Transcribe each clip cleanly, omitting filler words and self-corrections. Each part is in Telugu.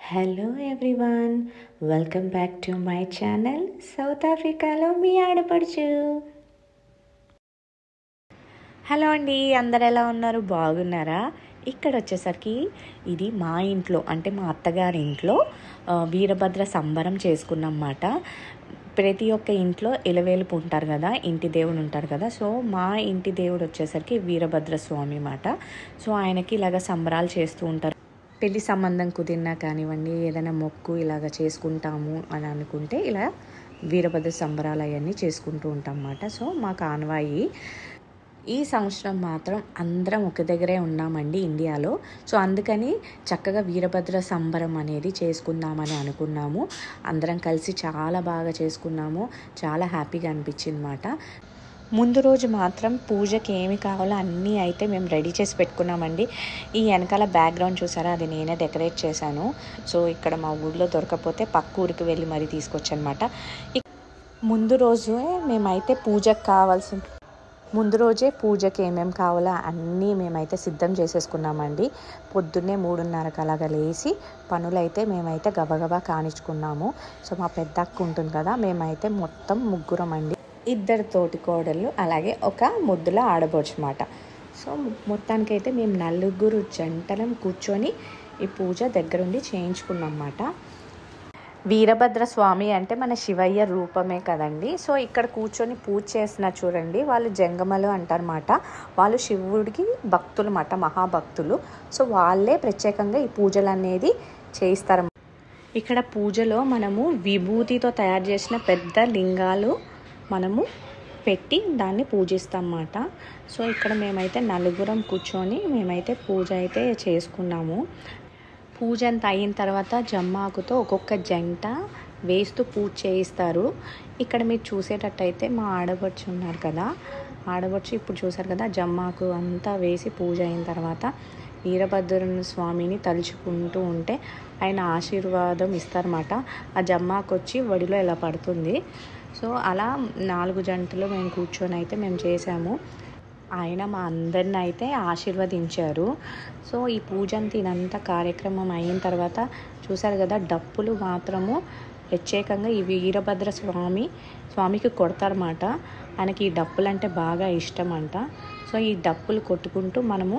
Hello everyone, welcome back to my channel south ఆఫ్రికాలో మీ ఆడపడుచు. హలో అండి, అందరు ఎలా ఉన్నారు? బాగున్నారా? ఇక్కడ వచ్చేసరికి ఇది మా ఇంట్లో అంటే మా అత్తగారి ఇంట్లో వీరభద్ర సంబరం చేసుకున్నమాట. ప్రతి ఒక్క ఇంట్లో ఇలవేలుపు ఉంటారు కదా, ఇంటి దేవుడు ఉంటారు కదా. సో మా ఇంటి దేవుడు వచ్చేసరికి వీరభద్ర స్వామి అన్నమాట. సో ఆయనకి ఇలాగ సంబరాలు చేస్తూ ఉంటారు. పెళ్లి సంబంధం కుదిరినా కానివ్వండి, ఏదైనా మొక్కు ఇలాగ చేసుకుంటాము అని అనుకుంటే ఇలా వీరభద్ర సంబరాలు అవన్నీ చేసుకుంటూ ఉంటాం అన్నమాట. సో మాకు ఆనవాయి. ఈ సంవత్సరం మాత్రం అందరం ఒక దగ్గరే ఉన్నామండి ఇండియాలో. సో అందుకని చక్కగా వీరభద్ర సంబరం అనేది చేసుకుందామని అనుకున్నాము. అందరం కలిసి చాలా బాగా చేసుకున్నాము. చాలా హ్యాపీగా అనిపించింది అన్నమాట. ముందు రోజు మాత్రం పూజకి ఏమి కావాలో అన్నీ అయితే మేము రెడీ చేసి పెట్టుకున్నామండి. ఈ వెనకాల బ్యాక్గ్రౌండ్ చూసారా, అది నేనే డెకరేట్ చేశాను. సో ఇక్కడ మా ఊళ్ళో దొరకపోతే పక్క ఊరికి వెళ్ళి మరీ తీసుకొచ్చనమాట. ముందు రోజే మేమైతే ముందు రోజే పూజకి ఏమేమి కావాలో అన్నీ మేమైతే సిద్ధం చేసేసుకున్నామండి. పొద్దున్నే 3:30కి అలాగా లేచి పనులైతే మేమైతే గబగబా కానిచ్చుకున్నాము. సో మా పెద్ద అక్క ఉంటుంది కదా, మేమైతే మొత్తం ముగ్గురం అండి. 2 తోటి కోడళ్ళు అలాగే ఒక ముద్దుల ఆడబోచమాట. సో మొత్తానికైతే మేము 4 జంటలం కూర్చొని ఈ పూజ దగ్గరుండి చేయించుకున్నమాట. వీరభద్ర స్వామి అంటే మన శివయ్య రూపమే కదండి. సో ఇక్కడ కూర్చొని పూజ చేసిన చూడండి, వాళ్ళు జంగమలు అంటారన్నమాట. వాళ్ళు శివుడికి భక్తులు అన్నమాట, మహాభక్తులు. సో వాళ్ళే ప్రత్యేకంగా ఈ పూజలు అనేది చేయిస్తారు. ఇక్కడ పూజలో మనము విభూతితో తయారు చేసిన పెద్ద లింగాలు మనము పెట్టి దాన్ని పూజిస్తామన్నమాట. సో ఇక్కడ మేమైతే 4 కూర్చొని మేమైతే పూజ అయితే చేసుకున్నాము. పూజ అంతా అయిన తర్వాత జమ్మాకుతో ఒక్కొక్క జంట వేస్తూ పూజ చేయిస్తారు. ఇక్కడ మీరు చూసేటట్టయితే మా ఆడబడుచు ఉన్నారు కదా, ఆడబడుచు ఇప్పుడు చూసారు కదా, జమ్మాకు అంతా వేసి పూజ అయిన తర్వాత వీరభద్రుని స్వామిని తలుచుకుంటూ ఉంటే ఆయన ఆశీర్వాదం ఇస్తారన్నమాట. ఆ జమ్మాకు వచ్చి వడిలో ఇలా పడుతుంది. సో అలా 4 జంటలు మేము కూర్చొని అయితే మేము చేసాము. ఆయన మా అందరిని అయితే ఆశీర్వదించారు. సో ఈ పూజ ఇదంతా కార్యక్రమం అయిన తర్వాత చూసారు కదా, డప్పులు మాత్రము ప్రత్యేకంగా ఈ వీరభద్ర స్వామికి కొడతారన్నమాట. ఆయనకి ఈ డప్పులు అంటే బాగా ఇష్టం అంట. సో ఈ డప్పులు కొట్టుకుంటూ మనము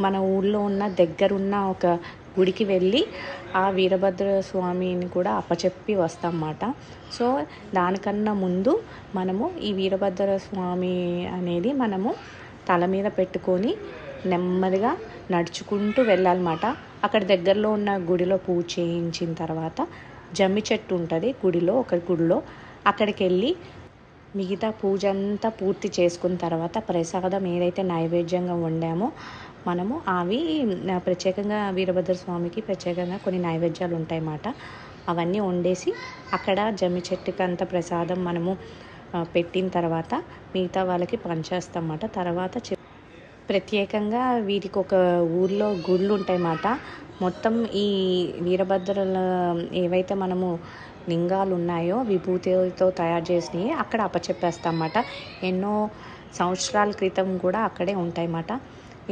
మన ఊళ్ళో ఉన్న దగ్గరున్న ఒక గుడికి వెళ్ళి ఆ వీరభద్ర స్వామిని కూడా అప్పచెప్పి వస్తామన్నమాట. సో దానికన్నా ముందు మనము ఈ వీరభద్ర స్వామి అనేది మనము తల మీద పెట్టుకొని నెమ్మదిగా నడుచుకుంటూ వెళ్ళాలన్నమాట. అక్కడ దగ్గరలో ఉన్న గుడిలో పూజ చేయించిన తర్వాత జమ్మి చెట్టు ఉంటుంది ఒక గుడిలో, అక్కడికి వెళ్ళి మిగతా పూజ అంతా పూర్తి చేసుకున్న తర్వాత ప్రసాదం ఏదైతే నైవేద్యంగా వండామో మనము అవి ప్రత్యేకంగా వీరభద్ర స్వామికి ప్రత్యేకంగా కొన్ని నైవేద్యాలు ఉంటాయన్నమాట. అవన్నీ వండేసి అక్కడ జమ్మి చెట్టుకి అంత ప్రసాదం మనము పెట్టిన తర్వాత మిగతా వాళ్ళకి పంచేస్తామన్నమాట. తర్వాత ప్రత్యేకంగా వీరికి ఒక ఊర్లో గుళ్ళు ఉంటాయన్నమాట. మొత్తం ఈ వీరభద్రుల ఏవైతే మనము లింగాలు ఉన్నాయో విభూతితో తయారు చేసినవి అక్కడ అప్పచెప్పేస్తామన్నమాట. ఎన్నో సంవత్సరాల క్రితం కూడా అక్కడే ఉంటాయన్నమాట.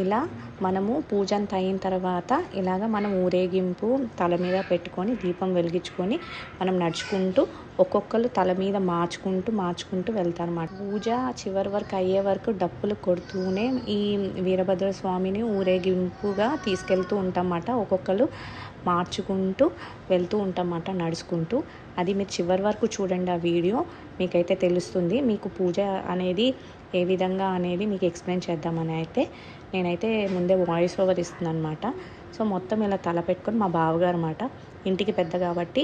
ఇలా మనము పూజ అంతా అయిన తర్వాత ఇలాగ మనం ఊరేగింపు తల మీద పెట్టుకొని దీపం వెలిగించుకొని మనం నడుచుకుంటూ ఒక్కొక్కరు తల మీద మార్చుకుంటూ వెళ్తారన్నమాట. పూజ చివరి వరకు అయ్యే వరకు డప్పులు కొడుతూనే ఈ వీరభద్ర స్వామిని ఊరేగింపుగా తీసుకెళ్తూ ఉంటామన్నమాట. ఒక్కొక్కరు మార్చుకుంటూ వెళ్తూ ఉంటామన్నమాట నడుచుకుంటూ. అది మీరు చివరి వరకు చూడండి, ఆ వీడియో మీకైతే తెలుస్తుంది. మీకు పూజ అనేది ఏ విధంగా అనేది మీకు ఎక్స్ప్లెయిన్ చేద్దామని అయితే నేనైతే ముందే వాయిస్ ఓవర్ ఇస్తున్నాను అనమాట. సో మొత్తం ఇలా తల పెట్టుకొని మా బావగారు అన్నమాట, ఇంటికి పెద్ద కాబట్టి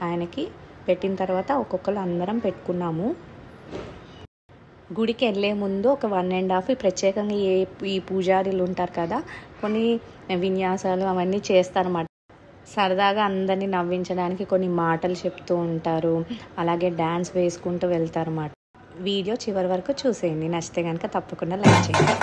ఆయనకి పెట్టిన తర్వాత ఒక్కొక్కరు అందరం పెట్టుకున్నాము. గుడికి వెళ్ళే ముందు ఒక 1.5 ప్రత్యేకంగా ఈ పూజారులు ఉంటారు కదా, కొన్ని విన్యాసాలు అవన్నీ చేస్తారన్నమాట. సరదాగా అందరినీ నవ్వించడానికి కొన్ని మాటలు చెప్తూ ఉంటారు, అలాగే డ్యాన్స్ వేసుకుంటూ వెళ్తారన్నమాట. వీడియో చివరి వరకు చూసేయండి, నచ్చితే కనుక తప్పకుండా లైక్ చేయండి.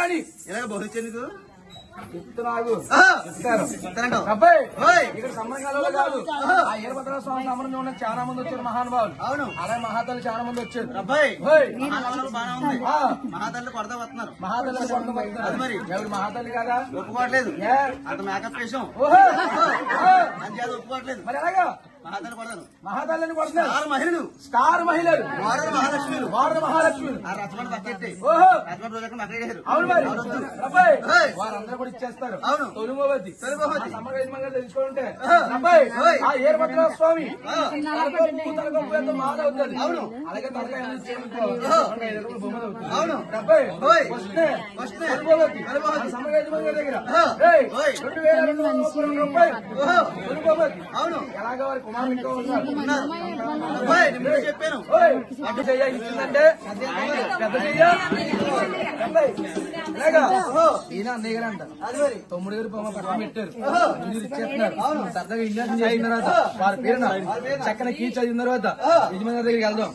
గాని ఇలాగ బహుళించేందుకు అబ్బాయి ఇక్కడ సంబంధాలు కాదు. ఆ వీరభద్ర స్వామి సంబంధం ఉన్న చాలా మంది వచ్చారు మహానుభావులు. అవును, అలాగే మహాతల్లి చాలా మంది వచ్చారు. అబ్బాయి బాగా ఉంది. మహాతల్లి కొడతా వస్తున్నారు. మహాతల్లి అది మరి ఎవరు మహాతల్లి కదా ఒప్పుకోవట్లేదు. అతను మేకప్ వేసాం అని చేత ఒప్పుకోవట్లేదు. మరి అలాగా మహాతల్లి కొడతాను. మహాతల్లిని కొడుతున్నారు. స్టార్ మహిళలు వారద మహాలక్ష్మిలు ఆ రథమని పక్కెట్టి రథమని రోజు అక్కడ అవును మరి అబ్బాయి వారందరూ కూడా ఇచ్చేస్తారు. అవును, తొలుగోవద్ది తెలుసుకుంటే అబ్బాయి ఆ వీరభద్ర స్వామి మాల అవుతుంది. అవును, అలాగే అవును అబ్బాయి దగ్గర 2200 రూపాయలు. అవును, ఎలాగ వారి కుమారులు ఇంకా ఉన్నారు. చెప్పాను పెద్ద చెయ్య ఇచ్చిందంటే పెద్ద చెయ్య ఈయన అన్నయ్య గారు అంటారు. తమ్ముడు గారు పొమ్మ పక్కన పెట్టారు. మీరు ఇచ్చేస్తున్నారు. సరదాగా ఇండియన్ చేసిన తర్వాత వారి పేరున చక్కన కీ చదివిన తర్వాత యజమాని దగ్గరికి వెళ్దాం.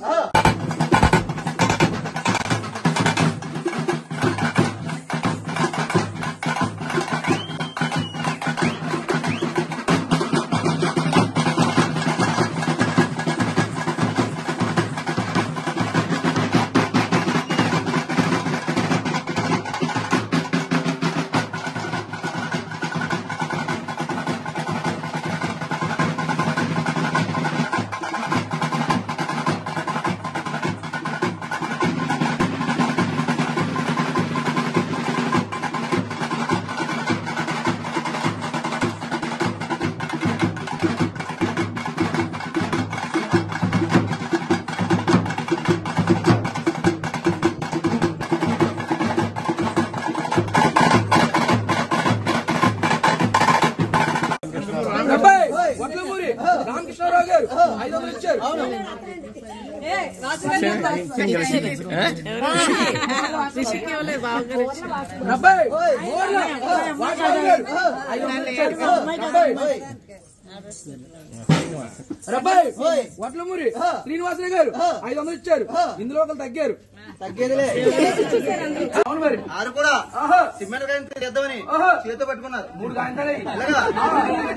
రామకృష్ణరావు గారు 500 ఇచ్చారు. వడ్లమూరి శ్రీనివాసరావు గారు 500 ఇచ్చారు. ఇందులో ఒకరు తగ్గారు. అవును మరి ఆరు కూడా సిమెంట్ కాయ చేద్దామని చేతితో పట్టుకున్నారు. 3 కాయంతాలే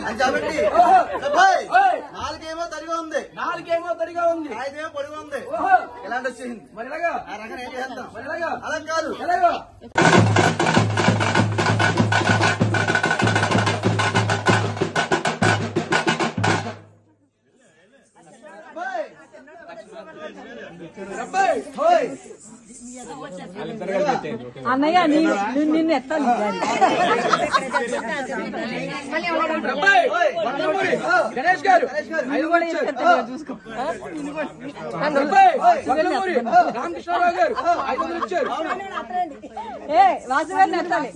అని కాబట్టి 4 తరిగా ఉంది, 4 తరిగా ఉంది, 5 పొడిగా ఉంది. ఇలాంటి వచ్చేసింది. మరి ఎలాగా ఆ రకం ఏం చేస్తాం? మరి ఎలాగా అలా కాదు. ఎలాగా అన్నయ్య నిన్ను ఎత్తాలి. గణేష్ గారు చూసుకో. రామకృష్ణరావు గారు 500 ఇచ్చారు. వాసు గారిని ఎత్తాలి.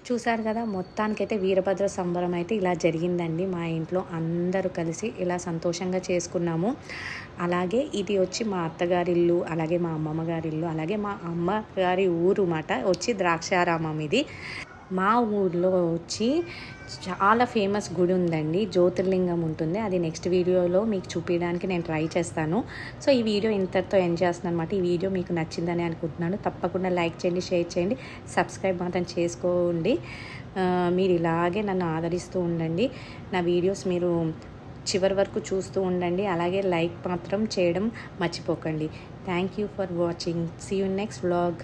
చూసారు కదా, మొత్తానికైతే వీరభద్ర సంబరం అయితే ఇలా జరిగిందండి. మా ఇంట్లో అందరూ కలిసి ఇలా సంతోషంగా చేసుకున్నాము. అలాగే ఇది వచ్చి మా అత్తగారి ఇల్లు, అలాగే మా అమ్మమ్మ గారి ఇల్లు, అలాగే మా అమ్మగారి ఊరు మాట వచ్చి ద్రాక్షారామం. ఇది మా ఊర్లో వచ్చి చాలా ఫేమస్ గుడి ఉందండి, జ్యోతిర్లింగం ఉంటుంది. అది నెక్స్ట్ వీడియోలో మీకు చూపించడానికి నేను ట్రై చేస్తాను. సో ఈ వీడియో ఇంతటితో ఎండ్ చేస్తున్నాను అనమాట. ఈ వీడియో మీకు నచ్చిందని అనుకుంటున్నాను. తప్పకుండా లైక్ చేయండి, షేర్ చేయండి, సబ్స్క్రైబ్ మాత్రం చేసుకోండి. మీరు ఇలాగే నన్ను ఆదరిస్తూ ఉండండి. నా వీడియోస్ మీరు చివరి వరకు చూస్తూ ఉండండి. అలాగే లైక్ మాత్రం చేయడం మర్చిపోకండి. Thank you for watching. See you next vlog.